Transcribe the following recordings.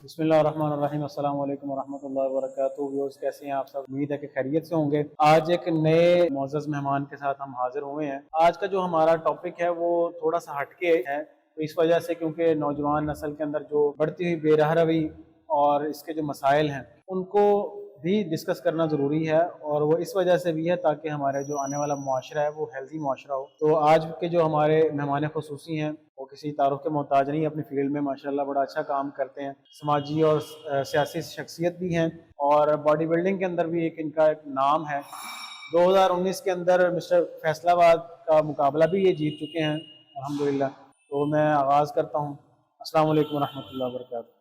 बिस्मिल्लाहिर्रहमानिर्रहीम अस्सलाम वालेकुम वरहमतुल्लाहि वबरकातुहू। व्यूअर्स, कैसे हैं आप सब? उम्मीद है कि खैरियत से होंगे। आज एक नए मोअज़्ज़ज़ मेहमान के साथ हम हाजिर हुए हैं। आज का जो हमारा टॉपिक है वो थोड़ा सा हटके है, तो इस वजह से क्योंकि नौजवान नस्ल के अंदर जो बढ़ती हुई बेरहरवी और इसके जो मसाइल हैं उनको भी डिस्कस करना ज़रूरी है, और वो इस वजह से भी है ताकि हमारे जो आने वाला मुआशरा है वो हेल्दी मुआशरा हो। तो आज के जो हमारे मेहमान खुसूसी हैं वो किसी तारुफ के मोहताज नहीं, अपनी फील्ड में माशाल्लाह बड़ा अच्छा काम करते हैं, समाजी और सियासी शख्सियत भी हैं, और बॉडी बिल्डिंग के अंदर भी इनका एक नाम है। 2019 के अंदर मिस्टर फैसलाबाद का मुकाबला भी ये जीत चुके हैं अल्हम्दुलिल्लाह। तो मैं आगाज़ करता हूँ। अस्सलाम वालेकुम रहमतुल्लाहि व बरकातहू।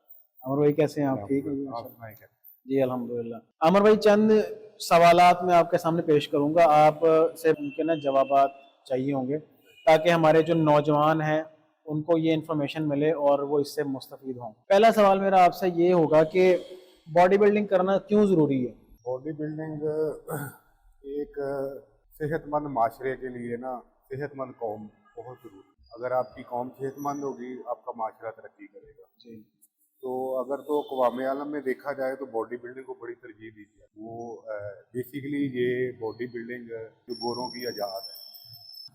अमर भाई, कैसे हैं आप? ठीक है जी? जी अल्हम्दुलिल्लाह। अमर भाई, चंद सवालात मैं आपके सामने पेश करूंगा, आप से उनके ना जवाबात चाहिए होंगे ताकि हमारे जो नौजवान हैं उनको ये इन्फॉर्मेशन मिले और वो इससे मुस्तफीद हों। पहला सवाल मेरा आपसे ये होगा कि बॉडी बिल्डिंग करना क्यों ज़रूरी है? बॉडी बिल्डिंग एक सेहतमंद माशरे के लिए ना, सेहतमंद कौम बहुत ज़रूरी है। अगर आपकी कौम सेहतमंद होगी, आपका माशरा तरक्की करेगा जी। तो अगर तो अक़वाम आलम में देखा जाए तो बॉडी बिल्डिंग को बड़ी तरजीह दी जाए। वो बेसिकली ये बॉडी बिल्डिंग जो गोरों की आज़ाद है,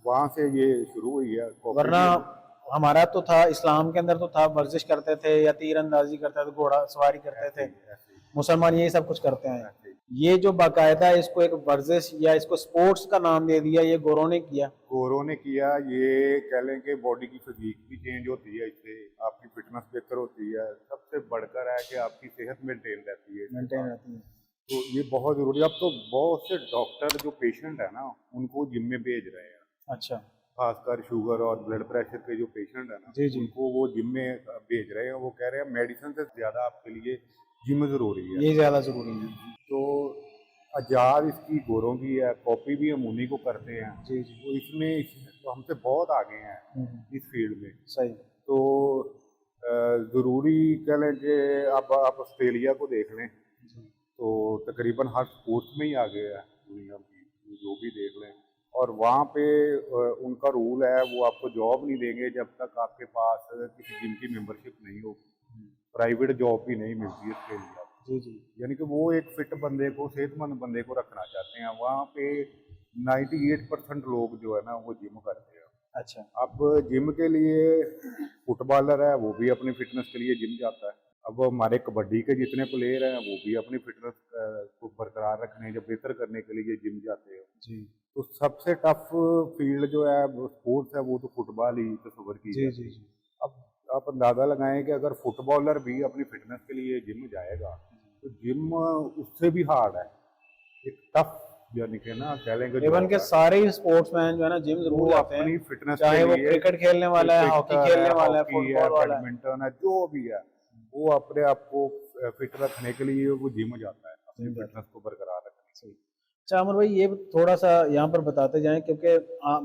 वहाँ से ये शुरू हुई है। वरना हमारा तो था, इस्लाम के अंदर तो था, वर्जिश करते थे या तीर अंदाजी करते थे, घोड़ा सवारी करते थे। मुसलमान यही सब कुछ करते हैं। ये जो बाकायदा इसको एक वर्जिश या इसको स्पोर्ट्स का नाम दे दिया, ये गोरों ने किया। गोरों ने किया, ये कह लें कि बॉडी की फिजिक भी चेंज होती है, इससे आपकी फिटनेस बेहतर होती है। सबसे बढ़कर है कि आपकी सेहत मेंटेन रहती है। तो ये बहुत ज़रूरी है। अब तो बहुत से डॉक्टर जो पेशेंट है ना, उनको जिम में भेज रहे हैं। अच्छा। खासकर शुगर और ब्लड प्रेशर के जो पेशेंट है ना, उनको वो जिम में भेज रहे हैं। वो कह रहे हैं मेडिसिन से ज़्यादा आपके लिए जिम ज़रूरी है, ये ज़्यादा ज़रूरी है। तो आजाद इसकी गोरों की है, कॉपी भी हम उन्हीं को करते हैं। जी जी। तो इसमें तो हमसे बहुत आगे हैं इस फील्ड में। सही। तो ज़रूरी कह लें कि अब आप ऑस्ट्रेलिया को देख लें तो तकरीबन हर स्पोर्ट्स में ही आगे है दुनिया की, जो भी देख लें। और वहाँ पे उनका रूल है, वो आपको जॉब नहीं देंगे जब तक आपके पास किसी जिम की मेंबरशिप नहीं हो। प्राइवेट जॉब भी नहीं मिलती ऑस्ट्रेलिया। जी जी। यानी कि वो एक फिट बंदे को, सेहतमंद बंदे को रखना चाहते हैं। वहाँ पे 98% लोग जो है ना वो जिम करते हैं। अच्छा। अब जिम के लिए फुटबॉलर है, वो भी अपनी फिटनेस के लिए जिम जाता है। अब हमारे कबड्डी के जितने प्लेयर हैं वो भी अपनी फिटनेस को बरकरार रखने या बेहतर करने के लिए जिम जाते हैं जी। तो सबसे टफ फील्ड जो है स्पोर्ट्स है, वो तो फुटबॉल ही तस्वर की जी जाती जी है। जी। अब आप अंदाज़ा लगाएं कि अगर फुटबॉलर भी अपनी फिटनेस के लिए जिम जाएगा तो जिम उससे भी हार्ड है, एक टफ, यानी कि ना कह लेंगे इवन के सारे ही स्पोर्ट्समैन जो है ना जिम जरूर जाते हैं, अपनी फिटनेस चाहे के वो लिए, क्रिकेट खेलने वाला है, हॉकी खेलने वाला है, फुटबॉल वाला है, बैडमिंटन है, जो भी है, वो अपने आप को फिट रखने के लिए वो जिम जाता है अपनी फिटनेस को बरकरार रखने के लिए। अच्छा अमर भाई, ये थोड़ा सा यहाँ पर बताते जाएं, क्योंकि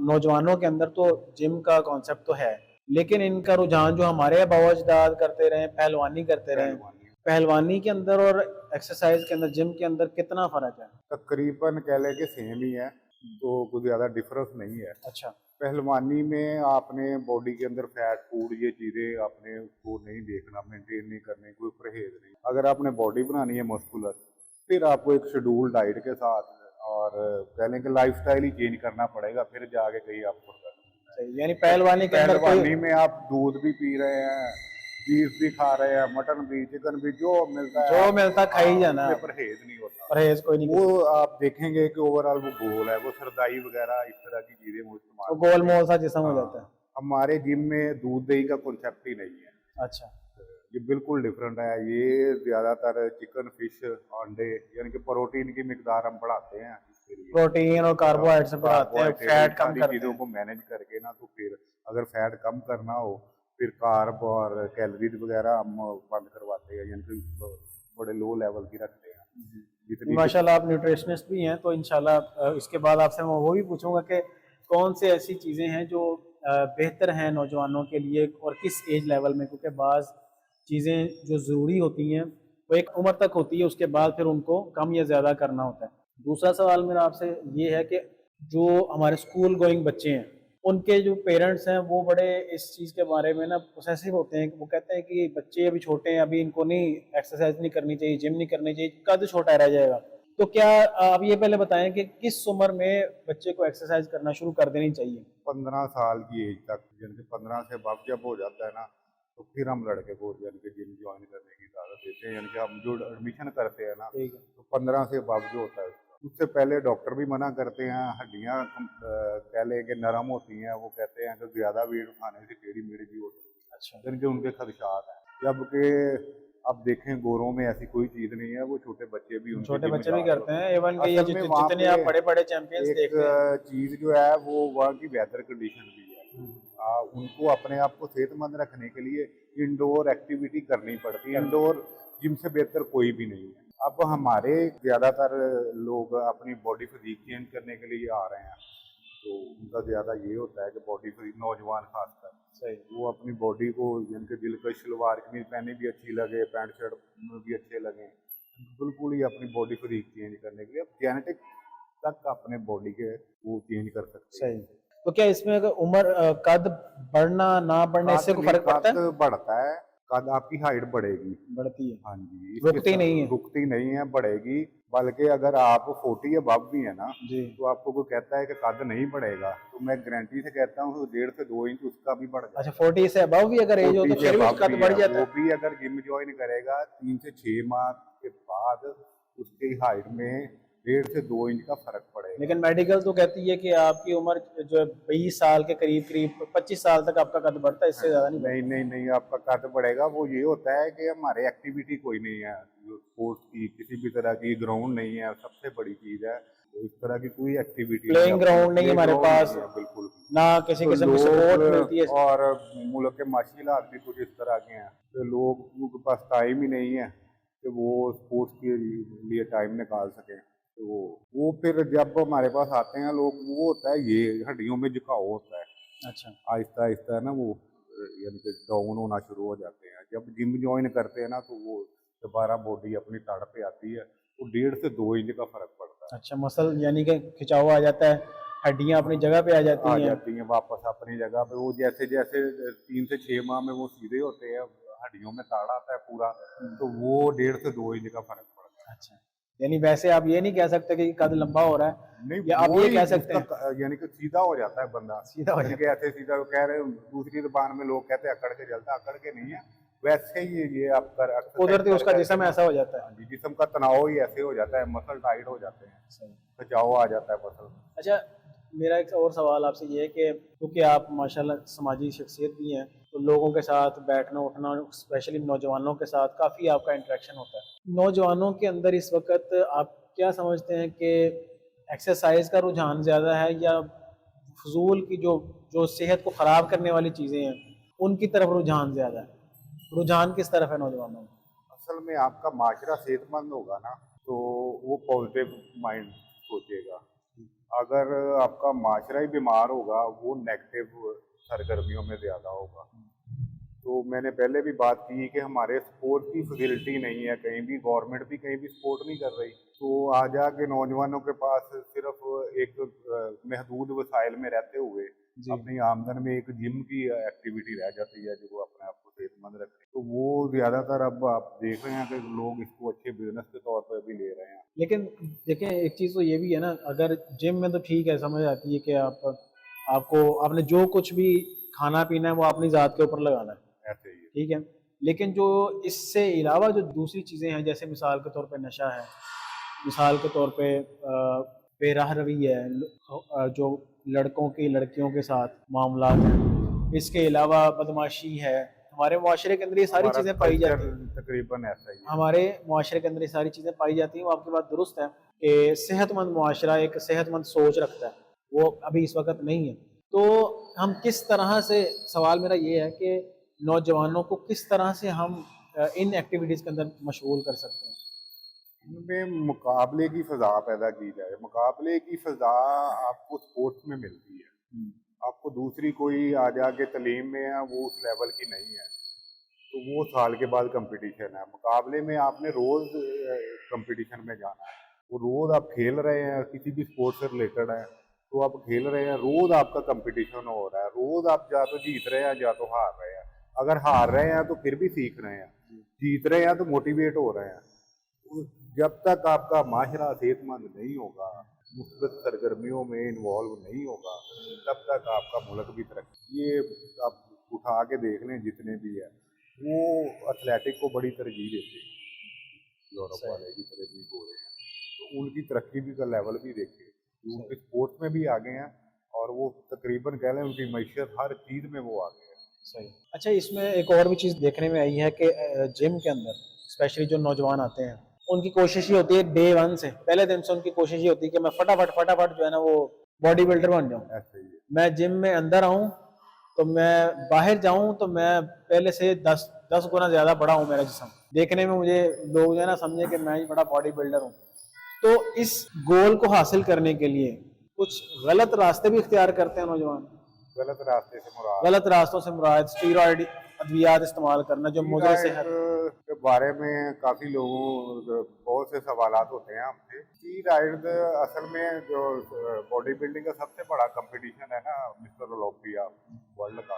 नौजवानों के अंदर तो जिम का कॉन्सेप्ट तो है, लेकिन इनका रुझान जो हमारे अबावजदाद करते रहे, पहलवानी करते रहे, पहलवानी के अंदर और एक्सरसाइज के अंदर, जिम के अंदर कितना फर्क है? तकरीबन कह लें कि सेम ही है, तो कुछ ज़्यादा डिफरेंस नहीं है। अच्छा। पहलवानी में आपने बॉडी के अंदर फैट फूड ये चीज़ें आपने उसको नहीं देखना, मेंटेन नहीं करनी, कोई परहेज नहीं। अगर आपने बॉडी बनानी है मस्कुलर, फिर आपको एक शेड्यूल डाइट के साथ और कह लें कि लाइफस्टाइल ही चेंज करना पड़ेगा, फिर जाके कहीं आपको यानी पहलवानी के अंदर पहलवानी में आप दूध भी पी रहे हैं, बीफ भी खा रहे हैं, मटन भी, चिकन भी, जो मिलता है खा ही जाना, परहेज नहीं होता। परहेज कोई नहीं। वो आप देखेंगे कि ओवरऑल वो गोल है, वो सरदाई वगैरह इस तरह की चीजें वो इस्तेमाल, गोल मोल सा जिस्म हो जाता है। हमारे जिम में दूध दही का कॉन्सेप्ट ही नहीं है। अच्छा। ये बिल्कुल डिफरेंट है। ये ज्यादातर चिकन, फिश, अंडे, यानी कि प्रोटीन की मिकदार हम बढ़ाते हैं, प्रोटीन और कार्बोहाइड्रेट बढ़ाते हैं, फैट कम करते हैं। चीजों को मैनेज करके ना, तो फिर अगर फैट कम करना हो फिर कार्ब और कैलोरीज वगैरह हम बंद करवाते हैं, यानी कि बड़े लो लेवल की रखते हैं। माशाल्लाह आप न्यूट्रिशनिस्ट भी हैं, तो इंशाल्लाह इसके बाद आपसे मैं वो भी पूछूंगा कि कौन से ऐसी चीज़ें हैं जो बेहतर हैं नौजवानों के लिए और किस एज लेवल में, क्योंकि बाज़ चीज़ें जो ज़रूरी होती हैं वो एक उम्र तक होती है, उसके बाद फिर उनको कम या ज़्यादा करना होता है। दूसरा सवाल मेरा आपसे ये है कि जो हमारे स्कूल गोइंग बच्चे हैं उनके जो पेरेंट्स हैं वो बड़े इस चीज़ के बारे में ना पोसेसिव होते हैं कि वो कहते हैं कि बच्चे अभी छोटे हैं, अभी इनको नहीं एक्सरसाइज नहीं करनी चाहिए, जिम नहीं करनी चाहिए, कद छोटा रह जाएगा। तो क्या आप ये पहले बताएं कि किस उम्र में बच्चे को एक्सरसाइज करना शुरू कर देनी चाहिए? 15 साल की एज तक, यानी कि 15 से अब जब हो जाता है ना, तो फिर हम लड़के को यानी कि जिम ज्वाइन करने की इजाज़त देते हैं। यानी कि हम जो एडमिशन करते हैं ना, ठीक है। तो 15 से अब जो होता है उससे पहले डॉक्टर भी मना करते हैं। हड्डियाँ कह लें कि नरम होती हैं, वो कहते हैं कि ज़्यादा वेट उठाने से टेढ़ी मेढ़ी भी हो सकती है, अच्छा। यानी कि उनके खदशात हैं। जबकि अब देखें गोरों में ऐसी कोई चीज़ नहीं है, वो छोटे बच्चे भी उनके छोटे जिम बच्चे जा भी रहे करते होते हैं, हैं। इवन कि ये असल में वहाँ जितने पे आप बड़े-बड़े चैंपियंस एक देखते हैं। चीज़ जो है वो वहाँ की वेदर कंडीशन भी है। हम्म, उनको अपने आप को सेहतमंद रखने के लिए इंडोर एक्टिविटी करनी पड़ती है। करते हैं। इंडोर जिम से बेहतर कोई भी नहीं है। अब हमारे ज़्यादातर लोग अपनी बॉडी फिजिक चेंज करने के लिए आ रहे हैं, तो उनका ज़्यादा ये होता है कि बॉडी फिजिक, नौजवान खासकर, सही। वो अपनी बॉडी को यानी कि दिलकश शलवार कमीज पहनी भी अच्छी लगे, पैंट शर्ट में भी अच्छे लगें, बिल्कुल ही अपनी बॉडी फिजिक चेंज करने के लिए जेनेटिक तक अपने बॉडी के वो चेंज कर सकते हैं। सही। तो क्या इसमें अगर उम्र कद बढ़ना ना बढ़ना इससे कद कोई नहीं, फर्क पड़ता कद है? बढ़ता है, कद आपकी हाइट बढ़ेगी। बढ़ती है, हाँ जी, रुकती नहीं है। रुकती नहीं है, बढ़ेगी। बल्कि अगर आप 40 अबव भी है ना, जी। तो आपको कोई कहता है कि कद नहीं बढ़ेगा, तो मैं गारंटी से कहता हूँ 1.5 से 2 इंच उसका भी बढ़ अच्छा, जाएगा। 40 से अबव भी अगर एज हो 40 तो से फिर भी अबव कद भी बढ़ है, जाता वो है? भी अगर जिम ज्वाइन करेगा 3 से 6 माह के बाद उसकी हाइट में 1.5 से 2 इंच का फर्क पड़ेगा। लेकिन मेडिकल तो कहती है कि आपकी उम्र जो है 20 साल के करीब करीब 25 साल तक आपका कद बढ़ता है, इससे ज्यादा नहीं नहीं बढ़ता। नहीं नहीं, आपका कद बढ़ेगा। वो ये होता है कि हमारे एक्टिविटी कोई नहीं है, जो स्पोर्ट्स की किसी भी तरह की ग्राउंड नहीं है, सबसे बड़ी चीज़ है। तो इस तरह की कोई एक्टिविटी नहीं, प्लेइंग ग्राउंड नहीं है प्ले हमारे ग्राउंड पास, नहीं है बिल्कुल भी। ना किसी तो किस्म की लोग, सपोर्ट मिलती है। और मुल्क के माशी हालात भी कुछ इस तरह के हैं, तो लोगों के पास टाइम ही नहीं है कि वो स्पोर्ट्स के लिए टाइम निकाल सकें। तो वो फिर जब हमारे पास आते हैं लोग, वो होता है ये हड्डियों में झुकाव होता है, अच्छा। आहिस्ता आहिस्ता है ना, वो यानी कि डाउन होना शुरू हो जाते हैं। जब जिम ज्वाइन करते हैं ना, तो वो दोबारा बॉडी अपनी तड़ पे आती है, तो 1.5 से 2 इंच का फर्क पड़ता है। अच्छा, मसल यानी कि खिंचाव आ जाता है, हड्डियां अपनी जगह पे आ जाती आ हैं। जाती हैं वापस अपनी जगह पे। वो जैसे जैसे 3 से 6 माह में वो सीधे होते हैं, हड्डियों में ताड़ आता है पूरा, तो वो 1.5 से 2 इंच का फर्क पड़ता है। अच्छा, यानी वैसे आप ये नहीं कह सकते कि कद लंबा हो रहा है, नहीं, या आप वो ये ही कह सकते उसका हैं यानी कि सीधा हो जाता है बंदा। सीधा हो यानी कि जाता है। ऐसे सीधा वो कह रहे हैं, दूसरी जबान में लोग कहते हैं अकड़ के चलता, अकड़ के नहीं है। वैसे ही ये आप कर एक्सरसाइज कुदरती कर उसका करके जिस्म ना, ऐसा हो जाता है। हाँ जी, जिस्म का तनाव ही ऐसे हो जाता है, मसल टाइट हो जाते हैं, सही। खिंचाव आ जाता है मसल। अच्छा, मेरा एक और सवाल आपसे ये है कि क्योंकि आप माशाल्लाह समाजी शख्सियत भी हैं, तो लोगों के साथ बैठना उठना, स्पेशली नौजवानों के साथ काफ़ी आपका इंटरेक्शन होता है। नौजवानों के अंदर इस वक्त आप क्या समझते हैं कि एक्सरसाइज का रुझान ज़्यादा है, या फजूल की जो जो सेहत को ख़राब करने वाली चीज़ें हैं उनकी तरफ रुझान ज़्यादा है? रुझान किस तरफ है नौजवानों में? असल में आपका माशरा सेहतमंद होगा ना, तो वो पॉजिटिव माइंड सोचेगा। अगर आपका माशरा ही बीमार होगा, वो नेगेटिव सरगर्मियों में ज़्यादा होगा। तो मैंने पहले भी बात की कि हमारे स्पोर्ट की फैसिलिटी नहीं है कहीं भी, गवर्नमेंट भी कहीं भी सपोर्ट नहीं कर रही। तो आज आके नौजवानों के पास सिर्फ एक महदूद वसाइल में रहते हुए जी। अपनी आमदन में एक जिम की एक्टिविटी रह जाती है, जो वो अपने आप को सेहतमंद रखे। तो वो ज़्यादातर अब आप देख रहे हैं कि लोग इसको अच्छे बिजनेस के तौर पर भी ले रहे हैं। लेकिन देखें, एक चीज़ तो ये भी है ना, अगर जिम में तो ठीक है, समझ आती है कि आपको आपने जो कुछ भी खाना पीना है वो अपनी ज़ात के ऊपर लगाना है, ऐसे ही है। ठीक है। लेकिन जो इससे अलावा जो दूसरी चीज़ें हैं, जैसे मिसाल के तौर पे नशा है, मिसाल के तौर पे बेराह रवि है, जो लड़कों की लड़कियों के साथ मामलात हैं, इसके अलावा बदमाशी है, हमारे मुआशरे के अंदर ये सारी हमारा चीज़ें पाई कल्चर जाती हैं। तकरीबन ऐसा ही है। हमारे मुआशरे के अंदर ये सारी चीज़ें पाई जाती हैं, वो आपकी बात दुरुस्त है कि सेहतमंद मुआशरा एक सेहतमंद सोच रखता है, वो अभी इस वक्त नहीं है। तो हम किस तरह से, सवाल मेरा ये है कि नौजवानों को किस तरह से हम इन एक्टिविटीज़ के अंदर मशगूल कर सकते हैं? इनमें मुकाबले की फ़ज़ा पैदा की जाए। मुकाबले की फ़ज़ा आपको स्पोर्ट्स में मिलती है। आपको दूसरी कोई आ जाके तलीम में है, वो उस लेवल की नहीं है, तो वो साल के बाद कंपटीशन है। मुकाबले में आपने रोज़ कंपटीशन में जाना है। वो रोज़ आप खेल रहे हैं, किसी भी स्पोर्ट्स से रिलेटेड है, तो आप खेल रहे हैं, रोज आपका कंपटीशन हो रहा है, रोज आप या तो जीत रहे हैं या तो हार रहे हैं। अगर हार रहे हैं तो फिर भी सीख रहे हैं, जीत रहे हैं तो मोटिवेट हो रहे हैं। तो जब तक आपका माशरा सेहतमंद नहीं होगा, मुस्बत सरगर्मियों में इन्वॉल्व नहीं होगा, तब तक आपका मुल्क भी तरक्की। ये आप उठा के देख लें जितने भी है, वो एथलेटिक को बड़ी तरजीह देते हैं। यूरोप सही वाले जितने भी हो रहे हैं, तो उनकी तरक्की भी का लेवल भी देखे, सही उनके स्पोर्ट्स में भी आगे हैं, और वो तकरीबन कह लें उनकी मैशियत हर चीज़ में वो आगे हैं। सही। अच्छा, इसमें एक और भी चीज़ देखने में आई है कि जिम के अंदर स्पेशली जो नौजवान आते हैं, उनकी कोशिश ये होती है डे वन से, पहले दिन से उनकी कोशिश ये होती है कि मैं फटाफट फटाफट जो है ना वो बॉडी बिल्डर बन जाऊँ। ऐसे ही है। मैं जिम में अंदर आऊँ तो मैं बाहर जाऊँ तो मैं पहले से 10 गुना ज़्यादा बड़ा हूँ मेरा जिस्म। देखने में मुझे लोग जो है ना समझे कि मैं ही बड़ा बॉडी बिल्डर हूँ। तो इस गोल को हासिल करने के लिए कुछ गलत रास्ते भी इख्तियार करते हैं नौजवान। गलत रास्ते से मुराद गलत रास्तों से मुराद स्टीरॉयड अद्वियात इस्तेमाल करना जो मुझे स्टीरॉयड सेहत। के बारे में काफ़ी लोगों बहुत से सवालात होते हैं हमसे। स्टीरॉयड असल में जो बॉडी बिल्डिंग का सबसे बड़ा कंपटीशन है ना, मिस्टर ओलंपिया वर्ल्ड का,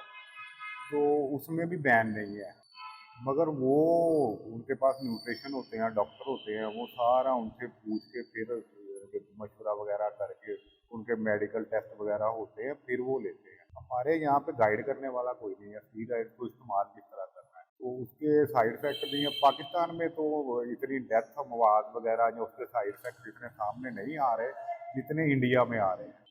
तो उसमें भी बैन नहीं है। मगर वो उनके पास न्यूट्रिशन होते हैं, डॉक्टर होते हैं, वो सारा उनसे पूछ के फिर मशवरा वगैरह करके उनके मेडिकल टेस्ट वगैरह होते हैं, फिर वो लेते हैं। हमारे यहाँ पे गाइड करने वाला कोई नहीं है स्टीरॉयड को इस्तेमाल किस तरह करना है, तो उसके साइड इफेक्ट भी हैं। पाकिस्तान में तो इतनी डेथ मवाद वगैरह जो उसके साइड इफेक्ट इतने सामने नहीं आ रहे जितने इंडिया में आ रहे हैं।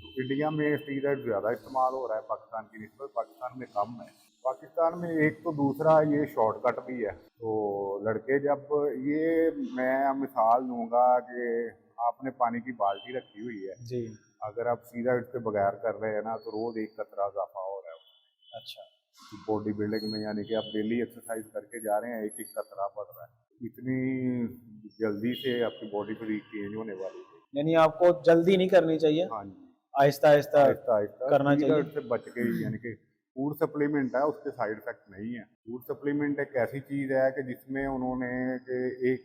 तो इंडिया में स्टीरॉयड ज़्यादा इस्तेमाल हो रहा है पाकिस्तान की निस्बत, पाकिस्तान में कम है। पाकिस्तान में एक तो दूसरा ये शॉर्टकट भी है, तो लड़के जब ये मैं मिसाल दूंगा कि आपने पानी की बाल्टी रखी हुई है, जी। अगर आप सीधा इसके बगैर कर रहे हैं ना, तो रोज एक कतरा इजाफा हो रहा है अच्छा। बॉडी बिल्डिंग में, यानी कि आप डेली एक्सरसाइज करके जा रहे हैं, एक एक कतरा बढ़ रहा है। इतनी जल्दी से आपकी बॉडी फिर चेंज होने वाली है। यानी आपको जल्दी नहीं करनी चाहिए, हाँ जी, आहिस्ता आहिस्ता आहिस्ता आहिस्ता करना चाहिए। स्टीरॉयड से बच के ही, यानी कि फूड सप्लीमेंट है, उसके साइड इफेक्ट नहीं है। फूड सप्लीमेंट एक ऐसी चीज़ है कि जिसमें उन्होंने कि एक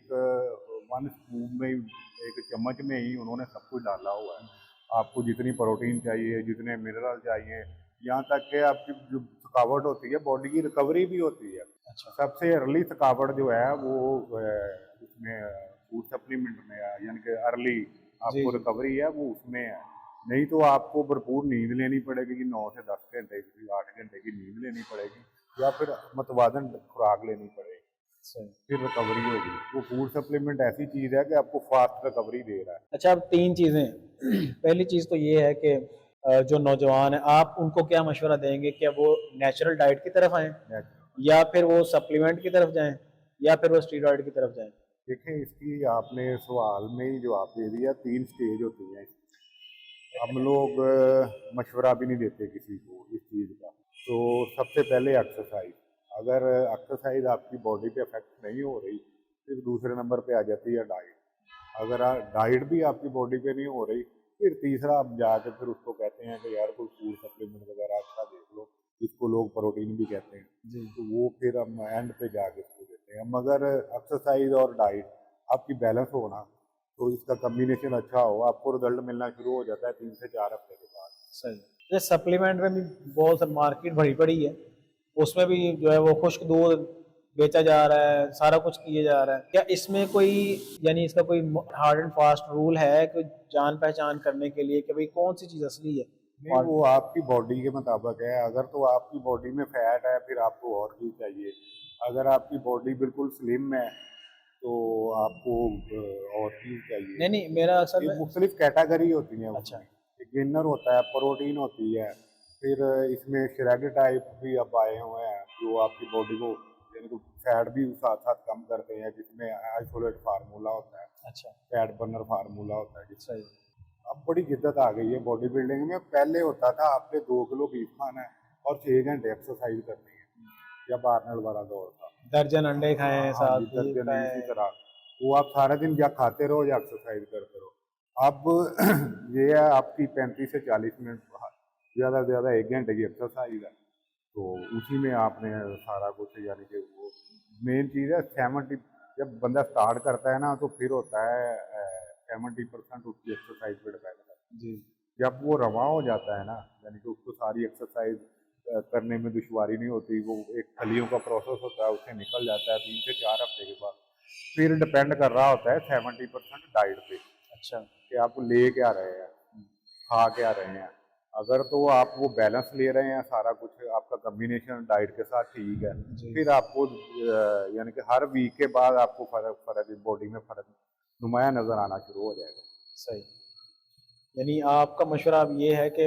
वन स्पून में एक चम्मच में ही उन्होंने सब कुछ डाला हुआ है। आपको जितनी प्रोटीन चाहिए, जितने मिनरल चाहिए, यहाँ तक कि आपकी जो थकावट होती है, बॉडी की रिकवरी भी होती है। अच्छा। सबसे अर्ली थकावट जो है वो उसमें फूड सप्लीमेंट में है, यानी कि अर्ली जी आपको जी। रिकवरी है वो उसमें है। नहीं तो आपको भरपूर नींद लेनी पड़ेगी कि 9 से 10 घंटे की, 8 घंटे की नींद लेनी पड़ेगी, या फिर मतवाजन खुराक लेनी पड़ेगी, सही। फिर रिकवरी होगी। वो फूड सप्लीमेंट ऐसी चीज़ है कि आपको फास्ट रिकवरी दे रहा है। अच्छा, अब 3 चीज़ें पहली चीज़ तो ये है कि जो नौजवान है आप उनको क्या मशवरा देंगे, क्या वो नेचुरल डाइट की तरफ आएँ नेचुरल। या फिर वो सप्लीमेंट की तरफ जाएँ या फिर वो स्टीरॉयड की तरफ जाएँ? देखिए, इसकी आपने सवाल में ही जवाब दे दिया, 3 स्टेज होती हैं। हम लोग मशवरा भी नहीं देते किसी को इस चीज़ का। तो सबसे पहले एक्सरसाइज, अगर एक्सरसाइज आपकी बॉडी पे अफेक्ट नहीं हो रही, फिर दूसरे नंबर पे आ जाती है डाइट। अगर डाइट भी आपकी बॉडी पे नहीं हो रही, फिर तीसरा आप जाके फिर उसको कहते हैं कि यार कोई फूड सप्लीमेंट वगैरह अच्छा देख लो, इसको लोग प्रोटीन भी कहते हैं। जी। तो वो फिर हम एंड पे जाके इसको देते हैं। मगर एक्सरसाइज और डाइट आपकी बैलेंस होना, तो इसका कम्बिनेशन अच्छा हो, आपको रिजल्ट मिलना शुरू हो जाता है 3 से 4 हफ्ते के बाद। सही। ये सप्लीमेंट में भी बहुत सा मार्केट भरी पड़ी है, उसमें भी जो है वो खुश्क दूध बेचा जा रहा है, सारा कुछ किया जा रहा है। क्या इसमें कोई यानी इसका कोई हार्ड एंड फास्ट रूल है कि जान पहचान करने के लिए कि भाई कौन सी चीज़ असली है? नहीं, और वो आपकी बॉडी के मुताबिक है। अगर तो आपकी बॉडी में फैट है, फिर आपको और चीज़ चाहिए। अगर आपकी बॉडी बिल्कुल स्लिम है, तो आपको और चीज़ चाहिए। नहीं नहीं, मेरा असल ये में। मुख्तलिफ कैटेगरी होती हैं अच्छा। उसमें। एक गेनर होता है, प्रोटीन होती है, फिर इसमें श्रेड टाइप भी अब आए हुए हैं जो आपकी बॉडी को, यानी कि फैट भी साथ साथ कम करते हैं, जिसमें आइसोलेट फार्मूला होता है, अच्छा। फैट बर्नर फार्मूला होता है जिसमें। सही। अब बड़ी जिद्दत आ गई है बॉडी बिल्डिंग में। पहले होता था आपने 2 किलो बीफ खाना है और 6 घंटे एक्सरसाइज करनी है, जब आर्नल्ड वाला दौर था। दर्जन अंडे खाएं, हाँ साथ जी, बीफ दर्जन इसी खाएं। तरह। वो आप सारा दिन या खाते रहो या एक्सरसाइज करते रहो। अब ये है आपकी 35 से 40 मिनट, ज़्यादा से ज़्यादा 1 घंटे की एक्सरसाइज है, तो उसी में आपने सारा कुछ, यानी कि वो मेन चीज़ है 70। जब बंदा स्टार्ट करता है ना, तो फिर होता है 70% उसकी एक्सरसाइज पे डिपेंड करता है। जी। जब वो रवा हो जाता है ना, यानी कि उसको सारी एक्सरसाइज करने में दुश्वारी नहीं होती, वो एक खलियों का प्रोसेस होता है, उससे निकल जाता है 3 से 4 हफ्ते के बाद। फिर डिपेंड कर रहा होता है 70% डाइट पे अच्छा। कि आप ले क्या रहे हैं, खा क्या रहे हैं। अगर तो आप वो बैलेंस ले रहे हैं, सारा कुछ आपका कम्बिनेशन डाइट के साथ ठीक है, जी। फिर आपको यानी कि हर वीक के बाद आपको फर्क फर्क बॉडी में फर्क नुमाया नज़र आना शुरू हो जाएगा। सही। यानी आपका मशवरा अब ये है कि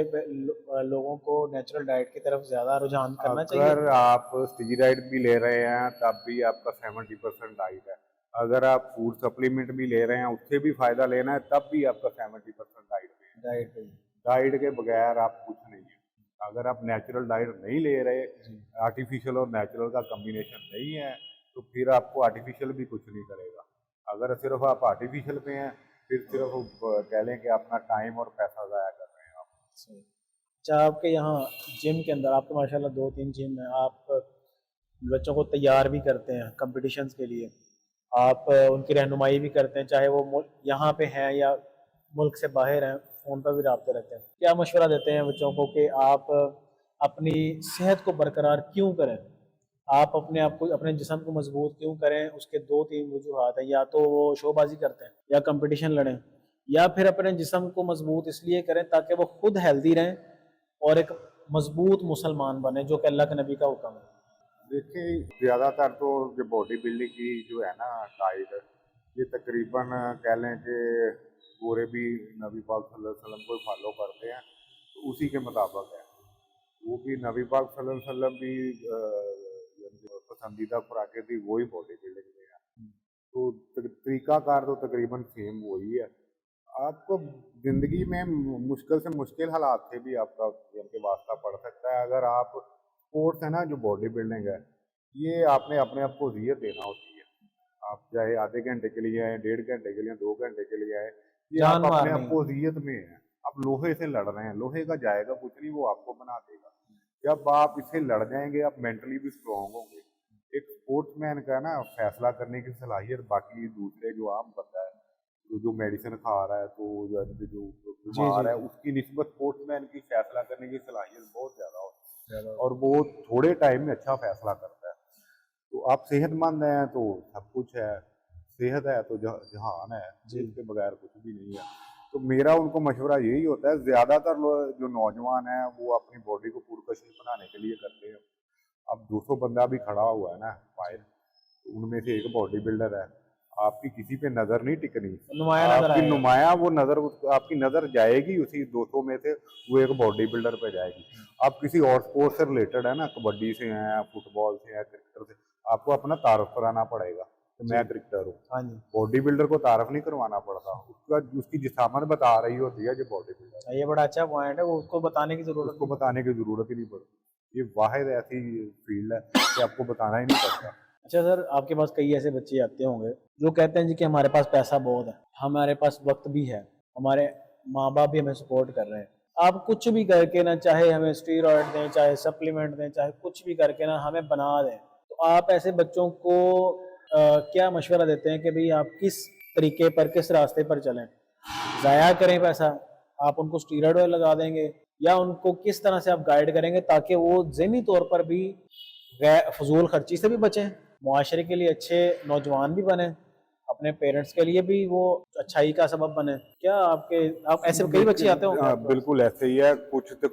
लोगों को नेचुरल डाइट की तरफ ज़्यादा रुझान करना चाहिए। अगर आप स्टीरॉइड भी ले रहे हैं तब भी आपका 70% डाइट है। अगर आप फूड सप्लीमेंट भी ले रहे हैं उससे भी फ़ायदा लेना है तब भी आपका 70% डाइट पे है। डाइट पे ही। डाइट के बगैर आप कुछ नहीं है। अगर आप नेचुरल डाइट नहीं ले रहे, जी। आर्टिफिशियल और नेचुरल का कम्बिनेशन नहीं है, तो फिर आपको आर्टिफिशियल भी कुछ नहीं करेगा। अगर सिर्फ आप आर्टिफिशियल पे हैं, फिर सिर्फ कह लें कि अपना टाइम और पैसा ज़ाया कर रहे हैं आप। सही। अच्छा, आपके यहाँ जिम के अंदर आपके माशाल्लाह 2-3 जिम हैं, आप बच्चों को तैयार भी करते हैं कॉम्पिटिशन्स के लिए, आप उनकी रहनुमाई भी करते हैं, चाहे वो यहाँ पे हैं या मुल्क से बाहर हैं, फ़ोन पर भी रबते रहते हैं। क्या मशवरा देते हैं बच्चों को कि आप अपनी सेहत को बरकरार क्यों करें? आप अपने आप को, अपने जिस्म को मजबूत क्यों करें? उसके 2-3 वजूहात हैं, या तो वो शोबाजी करते हैं या कंपटीशन लड़ें, या फिर अपने जिस्म को मजबूत इसलिए करें ताकि वो खुद हेल्दी रहें और एक मजबूत मुसलमान बने, जो कि अल्लाह के नबी का हुक्म है। देखिए, ज़्यादातर तो जो बॉडी बिल्डिंग की जो है ना डाइट, ये तकरीबन कह लें कि पूरे भी नबी पाक सल्लल्लाहु अलैहि वसल्लम को फॉलो करते हैं, तो उसी के मुताबिक है। वो भी नबी पाक सल्लल्लाहु अलैहि वसल्लम भी यानी कि पसंदीदा खुराकें थी, वही बॉडी बिल्डिंग में है। तो तरीकाकार तो तकरीबन सेम वही है। आपको ज़िंदगी में मुश्किल से मुश्किल हालात से भी आपका यानी कि वास्ता पड़ सकता है। अगर आप स्पोर्ट्स है ना, जो बॉडी बिल्डिंग है, ये आपने अपने आप को अज़ियत देना होती है। आप चाहे आधे घंटे के लिए आए, 1.5 घंटे के लिए, 2 घंटे के लिए आए, ये जान आप अपने मारनी आप है। को अज़ियत में हैं। आप लोहे से लड़ रहे हैं, लोहे का जाएगा कुछ नहीं, वो आपको बना देगा। जब आप इससे लड़ जाएंगे, आप मेंटली भी स्ट्रॉन्ग होंगे। एक स्पोर्ट्समैन का ना फैसला करने की सलाहियत बाकी दूसरे जो आम बंदा है, जो मेडिसिन खा रहा है, तो यानी कि जो जी, जी, बीमार है, जी। उसकी निस्बत स्पोर्ट्समैन की फैसला करने की सलाहियत बहुत ज़्यादा होती ज़्यादा है और वो थोड़े टाइम में अच्छा फैसला करता है। तो आप सेहतमंद हैं तो सब कुछ है, सेहत है तो जहान है, जी। इसके बगैर कुछ भी नहीं है। तो मेरा उनको मशवरा यही होता है, ज़्यादातर जो नौजवान हैं वो अपनी बॉडी को पुरकशिश बनाने के लिए करते हैं। अब 200 बंदा भी खड़ा हुआ है ना बाहर, तो उनमें से एक बॉडी बिल्डर है, आपकी किसी पे नज़र नहीं टिकनी। नुमाया नज़र आपकी आएगा। नुमाया वो नज़र आपकी नज़र जाएगी उसी 200 में से, वो एक बॉडी बिल्डर पे जाएगी। आप किसी और स्पोर्ट से रिलेटेड है ना, कबड्डी से हैं, फुटबॉल से हैं, क्रिकेटर से, आपको अपना तारुफ कराना पड़ेगा कि जी। मैं क्रिकेटर हूँ। हाँ जी। बॉडी बिल्डर को तारुफ नहीं करवाना पड़ता, उसका उसकी जिसामत बता रही होती है जो बॉडी बिल्डर है, ये बड़ा अच्छा पॉइंट है, वो उसको बताने की ज़रूरत उसको नहीं बताने की ज़रूरत ही नहीं पड़ती। ये वाहिद ऐसी फील्ड है कि आपको बताना ही नहीं पड़ता। अच्छा सर, आपके पास कई ऐसे बच्चे आते होंगे जो कहते हैं जी कि हमारे पास पैसा बहुत है, हमारे पास वक्त भी है, हमारे माँ बाप भी हमें सपोर्ट कर रहे हैं, आप कुछ भी करके ना, चाहे हमें स्टीरॉयड दें, चाहे सप्लीमेंट दें, चाहे कुछ भी करके ना हमें बना दें, तो आप ऐसे बच्चों को क्या मशवरा देते हैं कि भाई आप किस तरीके पर, किस रास्ते पर चलें? ज़ाया करें पैसा, आप उनको स्टीरॉयड लगा देंगे, या उनको किस तरह से आप गाइड करेंगे ताकि वो ज़हनी तौर पर भी फजूल खर्ची से भी बचें, मुआशरे के लिए अच्छे नौजवान भी बने, अपने पेरेंट्स के लिए भी वो अच्छाई का सबब बने? क्या आप ऐसे कई बच्चे देखिए, आते होंगे आपके पास? बिल्कुल ऐसे ही है। कुछ तो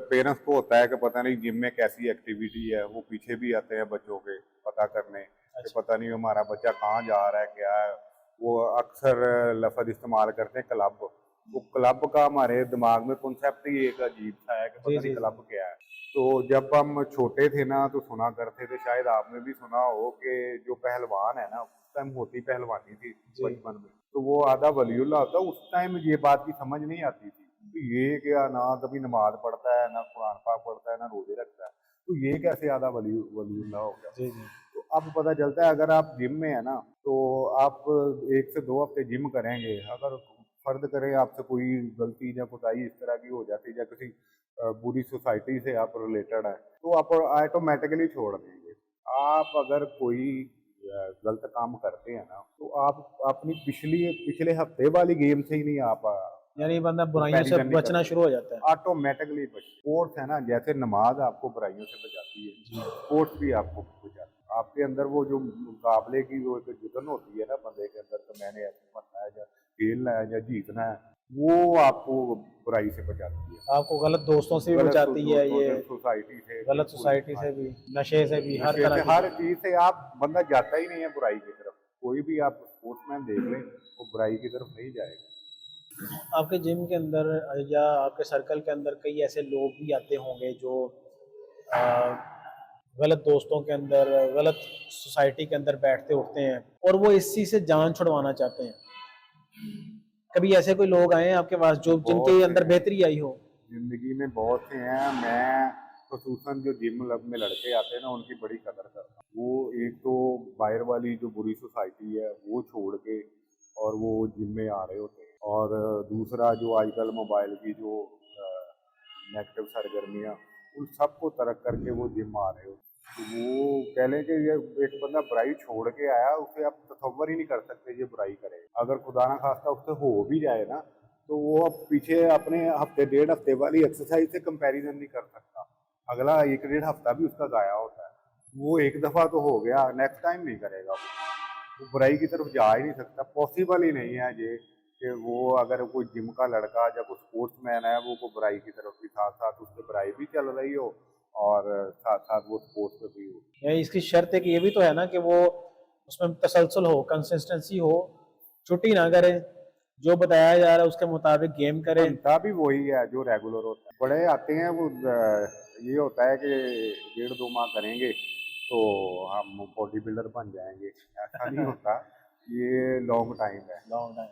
पेरेंट्स को होता है कि पता नहीं जिम में कैसी एक्टिविटी है, वो पीछे भी आते हैं बच्चों के पता करने कि अच्छा। पता नहीं हमारा बच्चा कहाँ जा रहा है, क्या है। वो अक्सर लफ्ज़ इस्तेमाल करते हैं क्लब। वो क्लब का हमारे दिमाग में कॉन्सेप्ट ही एक अजीब सा है कि जी, पता नहीं जी, जी। क्लब क्या है। तो जब हम छोटे थे ना, तो सुना करते थे, शायद आपने भी सुना हो कि जो पहलवान है ना, उस टाइम होती पहलवानी थी जी। बचपन में, तो वो आधा वलीउल्लाह होता। उस टाइम ये बात की समझ नहीं आती थी तो ये क्या, ना कभी नमाज पढ़ता है, ना कुरान पाक पढ़ता है, ना रोजे रखता है, तो ये कैसे आधा वलीउल्लाह हो गया। जी, जी। तो अब पता चलता है अगर आप जिम में है ना, तो आप 1 से 2 हफ्ते जिम करेंगे, अगर फर्ज करें आपसे कोई गलती या कोताही इस तरह की हो जाती है, या किसी बुरी सोसाइटी से आप रिलेटेड है, तो आप ऑटोमेटिकली छोड़ देंगे। आप अगर कोई गलत काम करते हैं ना, तो आप अपनी पिछले हफ्ते वाली गेम से ही नहीं आप यानी बंदा बुराइयों से कंपैरिजन नहीं बचना करते, शुरू हो जाता है। ऑटोमेटिकली स्पोर्ट्स है ना, जैसे नमाज आपको बुराइयों से बचाती है, स्पोर्ट्स भी आपको बचाती है। आपके अंदर वो जो मुकाबले की वो एक जुगन होती है ना बंदे के अंदर, तो मैंने ऐसे बनना है या खेलना है या जीतना है, वो आपको बुराई से बचाती है। आपको गलत दोस्तों से भी गलत बचाती है दोस्तों ये, से, सोसाइटी से, गलत बिल्कुल, सोसाइटी हाँ से जी। भी, नशे से भी, हर नशे तरह से, की हर चीज से आप बंदा जाता ही नहीं है बुराई की तरफ। कोई भी आप स्पोर्ट्समैन देख लें, वो बुराई की तरफ नहीं जाएगा। आपके जिम के अंदर या आपके सर्कल के अंदर कई ऐसे लोग भी आते होंगे जो अ, गलत दोस्तों के अंदर, गलत सोसाइटी के अंदर बैठते उठते हैं और वो इस चीज से जान छुड़वाना चाहते हैं। कभी ऐसे कोई लोग आए हैं आपके पास जो बहुत जिनके से अंदर हैं, बेहतरी आई हो? जिंदगी में बहुत से हैं। मैं खसूसन जो जिम में लड़के आते हैं ना, उनकी बड़ी कदर करता हूँ। वो एक तो बाहर वाली जो बुरी सोसाइटी है वो छोड़ के और वो जिम में आ रहे होते हैं, और दूसरा जो आजकल मोबाइल की जो नेगेटिव सरगर्मियाँ, उन सबको तर्क करके वो जिम आ रहे हो। तो वो कह लें कि ये एक बंदा बुराई छोड़ के आया, उसे आप तसव्वुर ही नहीं कर सकते ये बुराई करे। अगर खुदा ना खास्ता उससे हो भी जाए ना, तो वो अब पीछे अपने हफ्ते डेढ़ हफ्ते वाली एक्सरसाइज से कंपैरिजन नहीं कर सकता। अगला एक डेढ़ हफ्ता भी उसका गाया होता है। वो एक दफ़ा तो हो गया, नेक्स्ट टाइम नहीं करेगा वो बुराई की तरफ जा ही नहीं सकता। पॉसिबल ही नहीं है ये कि वो, अगर कोई जिम का लड़का या कोई स्पोर्ट्स मैन है, वो बुराई की तरफ भी, साथ साथ उससे बुराई भी चल रही हो और साथ साथ वो स्पोर्ट्स पे भी हो। या इसकी शर्त एक ये भी तो है ना कि वो उसमें तसलसल हो, कंसिस्टेंसी हो, छुट्टी ना करे, जो बताया जा रहा है उसके मुताबिक गेम करे। बनता भी वही है जो रेगुलर होता है। बड़े आते हैं वो ये होता है कि डेढ़ दो माह करेंगे तो हम बॉडी बिल्डर बन जाएंगे, ऐसा नहीं होता। ये लॉन्ग टाइम है। Long time.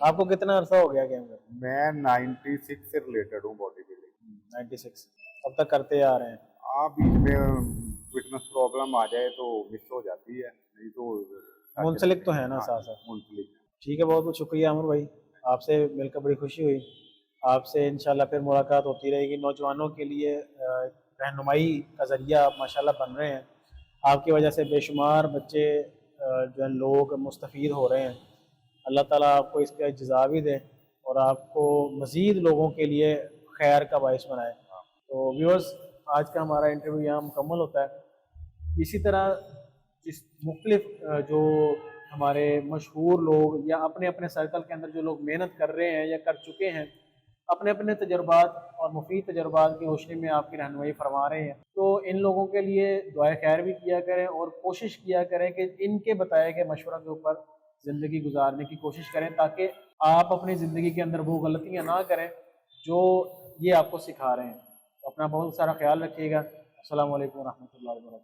आपको कितना अरसा हो गया गेम में? मैं 96 से रिलेटेड हूँ बॉडी बिल्डिंग। 96 तब तक करते आ रहे हैं। आप बीच में फिटनेस प्रॉब्लम आ जाए तो मिस हो जाती है, नहीं तो मुंसलिक तो है ना हाँ, साथ साथ। मुंसलिक। ठीक है, बहुत बहुत शुक्रिया आमिर भाई, आपसे मिलकर बड़ी खुशी हुई। आपसे इंशाल्लाह फिर मुलाकात होती रहेगी। नौजवानों के लिए रहनुमाई का ज़रिया आप माशाल्लाह बन रहे हैं। आपकी वजह से बेशुमार बच्चे जो है लोग मुस्तफ़ीद हो रहे हैं। अल्लाह ताला आपको इसका जज़ा भी दे और आपको मज़ीद लोगों के लिए खैर का बाइस बनाए। तो व्यूअर्स, आज का हमारा इंटरव्यू यहाँ मुकम्मल होता है। इसी तरह जिस मुख्तलिफ जो हमारे मशहूर लोग या अपने अपने सर्कल के अंदर जो लोग मेहनत कर रहे हैं या कर चुके हैं, अपने अपने तजर्बात और मुफीद तजर्बात की रोशनी में आपकी रहनुमाई फरमा रहे हैं, तो इन लोगों के लिए दुआ खैर भी किया करें और कोशिश किया करें कि इनके बताए गए मशवरा के ऊपर ज़िंदगी गुजारने की कोशिश करें, ताकि आप अपनी ज़िंदगी के अंदर वो गलतियाँ ना करें जो ये आपको सिखा रहे हैं। तो अपना बहुत सारा ख्याल रखिएगा। अस्सलामु अलैकुम रहमतुल्लाहि व बरकातहू।